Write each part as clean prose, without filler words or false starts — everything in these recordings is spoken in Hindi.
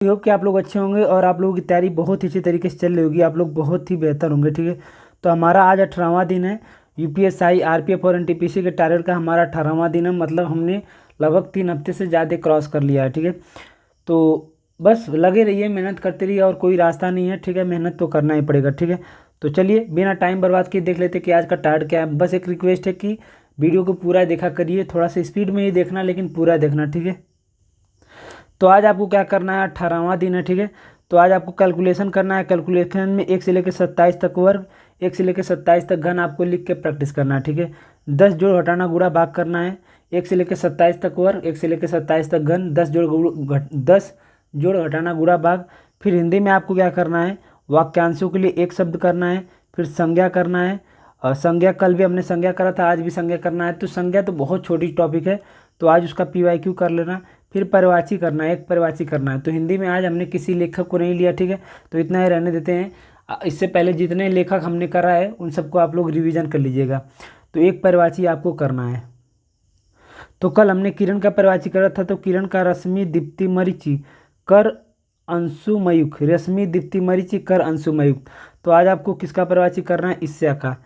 होप कि आप लोग अच्छे होंगे और आप लोगों की तैयारी बहुत ही अच्छी तरीके से चल रही होगी। आप लोग बहुत ही बेहतर होंगे, ठीक है। तो हमारा आज 18वां दिन है। यूपीएसआई आरपीएफ और एनटीपीसी के टारगेट का हमारा 18वां दिन है। मतलब हमने लगभग 3 हफ्ते से ज़्यादा क्रॉस कर लिया है, ठीक है। तो बस लगे रहिए, मेहनत करते रहिए और कोई रास्ता नहीं है, ठीक है। मेहनत तो करना ही पड़ेगा, ठीक है। तो चलिए बिना टाइम बर्बाद किए देख लेते कि आज का टारगेट क्या है। बस एक रिक्वेस्ट है कि वीडियो को पूरा देखा करिए, थोड़ा सा स्पीड में ही देखना लेकिन पूरा देखना, ठीक है। तो आज आपको क्या करना है, 18वां दिन है, ठीक है। तो आज आपको कैलकुलेशन करना है। कैलकुलेशन में 1 से लेकर 27 तक वर्ग, 1 से लेकर 27 तक घन आपको लिख के प्रैक्टिस करना है, ठीक है। 10 जोड़ घटाना गुणा भाग करना है। 1 से लेकर 27 तक वर्ग, 1 से लेकर 27 तक घन, 10 जोड़ घटाना गुणा भाग। फिर हिंदी में आपको क्या करना है, वाक्यांशों के लिए एक शब्द करना है, फिर संज्ञा करना है। और संज्ञा कल भी हमने संज्ञा करा था, आज भी संज्ञा करना है। तो संज्ञा तो बहुत छोटी टॉपिक है, तो आज उसका PYQ कर लेना। फिर परिवाची करना है, एक परिवाची करना है। तो हिंदी में आज हमने किसी लेखक को नहीं लिया, ठीक है। तो इतना ही रहने देते हैं। इससे पहले जितने लेखक हमने करा है उन सबको आप लोग रिवीजन कर लीजिएगा। तो एक परिवाची आपको करना है। तो कल हमने किरण का परिवाची करा था। तो किरण का रश्मि दीप्ति मरीचि कर अंशु मयूख, रश्मि दीप्ति मरीचि कर अंशु मयूख। तो आज आपको किसका परिवाची करना है, ईर्ष्या का।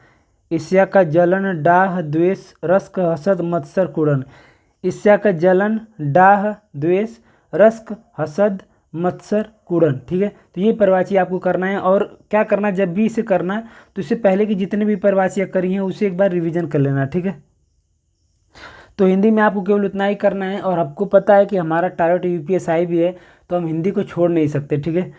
ईर्ष्या का जलन डाह द्वेष रस्क हसद मत्सर कुड़न। ईर्ष्या का जलन डाह द्वेष रस्क हसद मत्सर कुड़न, ठीक है। तो ये परिवाची आपको करना है। और क्या करना है, जब भी इसे करना है तो इससे पहले की जितने भी परिवाचियाँ करी हैं उसे एक बार रिवीजन कर लेना, ठीक है। तो हिंदी में आपको केवल उतना ही करना है। और आपको पता है कि हमारा टारगेट यूपीएसआई भी है, तो हम हिंदी को छोड़ नहीं सकते, ठीक है।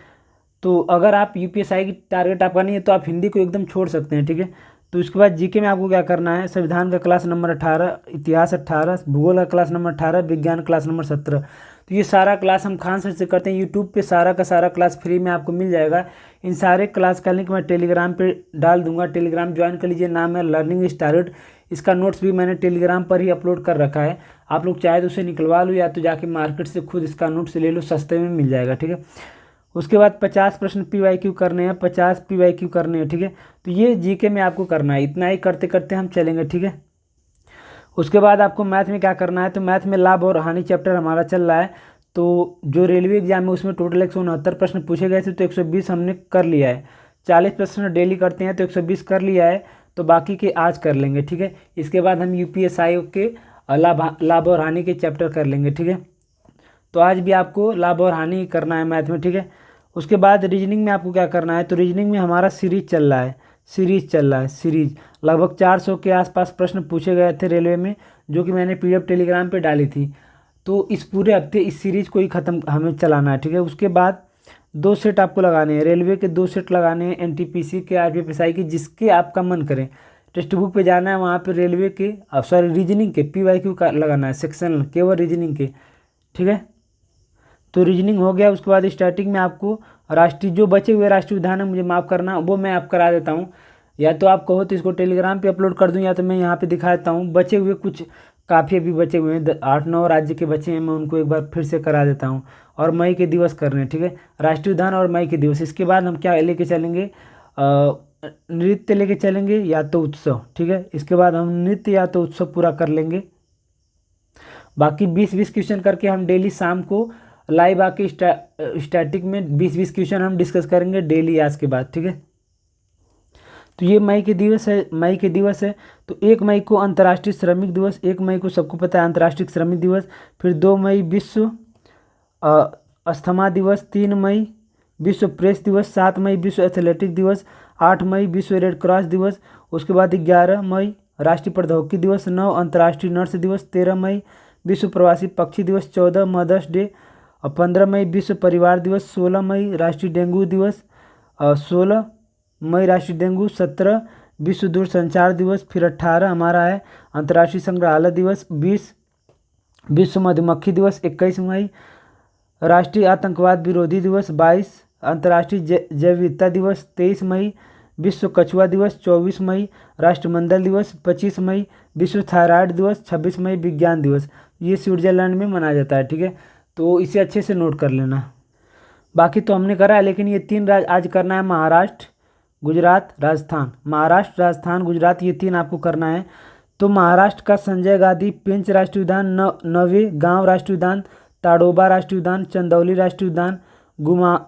तो अगर आप यूपीएसआई की टारगेट आपका नहीं है तो आप हिंदी को एकदम छोड़ सकते हैं, ठीक है। तो उसके बाद जीके में आपको क्या करना है, संविधान का क्लास नंबर 18, इतिहास 18, भूगोल का क्लास नंबर 18, विज्ञान क्लास नंबर 17। तो ये सारा क्लास हम खान सर से करते हैं। यूट्यूब पे सारा का सारा क्लास फ्री में आपको मिल जाएगा। इन सारे क्लास का लिंक मैं टेलीग्राम पे डाल दूंगा, टेलीग्राम ज्वाइन कर लीजिए। नाम है लर्निंग स्टारगेट। इसका नोट्स भी मैंने टेलीग्राम पर ही अपलोड कर रखा है। आप लोग चाहे तो उसे निकलवा लो या तो जाके मार्केट से खुद इसका नोट्स ले लो, सस्ते में मिल जाएगा, ठीक है। उसके बाद 50 प्रश्न PYQ करने हैं, 50 PYQ करने हैं, ठीक है। तो ये जीके में आपको करना है। इतना ही करते करते हम चलेंगे, ठीक है। उसके बाद आपको मैथ में क्या करना है, तो मैथ में लाभ और हानि चैप्टर हमारा चल रहा है। तो जो रेलवे एग्जाम है उसमें टोटल 169 प्रश्न पूछे गए थे, तो 120 हमने कर लिया है। 40 प्रश्न डेली करते हैं तो 120 कर लिया है, तो बाकी के आज कर लेंगे, ठीक है। इसके बाद हम UPSI के लाभ और हानि के चैप्टर कर लेंगे, ठीक है। तो आज भी आपको लाभ और हानि करना है मैथ में, ठीक है। उसके बाद रीजनिंग में आपको क्या करना है, तो रीजनिंग में हमारा सीरीज चल रहा है, सीरीज लगभग 400 के आसपास प्रश्न पूछे गए थे रेलवे में, जो कि मैंने PDF टेलीग्राम पे डाली थी। तो इस पूरे हफ्ते इस सीरीज को ही ख़त्म हमें चलाना है, ठीक है। उसके बाद 2 सेट आपको लगाने हैं, रेलवे के 2 सेट लगाने हैं, NTPC के, RPFSI के, जिसके आपका मन करे। टेक्स्ट बुक पे जाना है, वहाँ पे रेलवे के रीजनिंग के PYQ का लगाना है, सेक्शन केवल रीजनिंग के, ठीक है। तो रीजनिंग हो गया। उसके बाद स्टार्टिंग में आपको राष्ट्रीय, जो बचे हुए राष्ट्रीय उद्यान है मुझे माफ़ करना, वो मैं आप करा देता हूँ। या तो आप कहो तो इसको टेलीग्राम पे अपलोड कर दूँ, या तो मैं यहाँ पे दिखा देता हूँ। बचे हुए कुछ काफ़ी अभी बचे हुए हैं, 8-9 राज्य के बचे हैं, मैं उनको एक बार फिर से करा देता हूँ। और मई के दिवस कर रहे हैं, ठीक है। राष्ट्रीय उद्यान और मई के दिवस। इसके बाद हम क्या लेके चलेंगे, नृत्य लेके चलेंगे या तो उत्सव, ठीक है। इसके बाद हम नृत्य या तो उत्सव पूरा कर लेंगे। बाकी 20-20 क्वेश्चन करके हम डेली शाम को लाइव आके स्टैटिक में 20-20 क्वेश्चन हम डिस्कस करेंगे डेली आज के बाद, ठीक है। तो ये मई के दिवस है। तो 1 मई को अंतर्राष्ट्रीय श्रमिक दिवस, 1 मई को सबको पता है अंतर्राष्ट्रीय श्रमिक दिवस। फिर 2 मई विश्व अस्थमा दिवस, 3 मई विश्व प्रेस दिवस, 7 मई विश्व एथलेटिक दिवस, 8 मई विश्व रेड क्रॉस दिवस। उसके बाद 11 मई राष्ट्रीय प्रौद्योगिकी दिवस, 9 अंतर्राष्ट्रीय नर्स दिवस, 13 मई विश्व प्रवासी पक्षी दिवस, 14 मदर्स डे, और 15 मई विश्व परिवार दिवस, 16 मई राष्ट्रीय डेंगू दिवस, 16 मई राष्ट्रीय डेंगू, 17 विश्व दूरसंचार दिवस। फिर 18 हमारा है अंतर्राष्ट्रीय संग्रहालय दिवस, 20 विश्व मधुमक्खी दिवस, 21 मई राष्ट्रीय आतंकवाद विरोधी दिवस, 22 अंतर्राष्ट्रीय जैव विविधता दिवस, 23 मई विश्व कछुआ दिवस, 24 मई राष्ट्रमंडल दिवस, 25 मई विश्व थायराइड दिवस, 26 मई विज्ञान दिवस। ये स्विट्जरलैंड में मनाया जाता है, ठीक है। तो इसे अच्छे से नोट कर लेना। बाकी तो हमने करा है, लेकिन ये 3 राज्य आज करना है, महाराष्ट्र, गुजरात, राजस्थान। महाराष्ट्र, राजस्थान, गुजरात, ये 3 आपको करना है। तो महाराष्ट्र का संजय गांधी पेंच राष्ट्रीय उद्यान, नवे गांव राष्ट्रीय उद्यान, ताडोबा राष्ट्रीय उद्यान, चंदौली राष्ट्रीय उद्यान, गुमा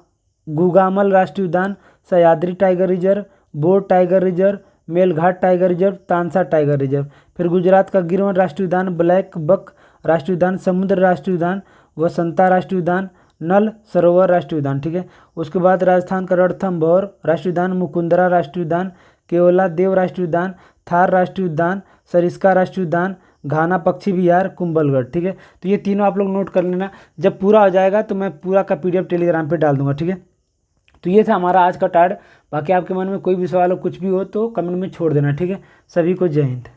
गुगामल राष्ट्रीय उद्यान, Sahyadri tiger reserve, bore tiger reserve, Melghat tiger reserve, Tansa tiger reserve. फिर गुजरात का गिरवन राष्ट्रीय उद्यान, ब्लैक बक राष्ट्रीय उद्यान, समुद्र राष्ट्रीय उद्यान, वसंता राष्ट्रीय उद्यान, नल सरोवर राष्ट्रीय उद्यान, ठीक है। उसके बाद राजस्थान का रणथंभौर राष्ट्रीय उद्यान, मुकुंदरा राष्ट्रीय उद्यान, केवला देव राष्ट्रीय उद्यान, थार राष्ट्रीय उद्यान, सरिस्का राष्ट्रीय उद्यान, घाना पक्षी विहार, कुंभलगढ़, ठीक है। तो ये तीनों आप लोग नोट कर लेना। जब पूरा हो जाएगा तो मैं पूरा का PDF टेलीग्राम पे डाल दूंगा, ठीक है। तो ये था हमारा आज का टार्ड। बाकी आपके मन में कोई भी सवाल हो, कुछ भी हो तो कमेंट में छोड़ देना, ठीक है। सभी को जय हिंद।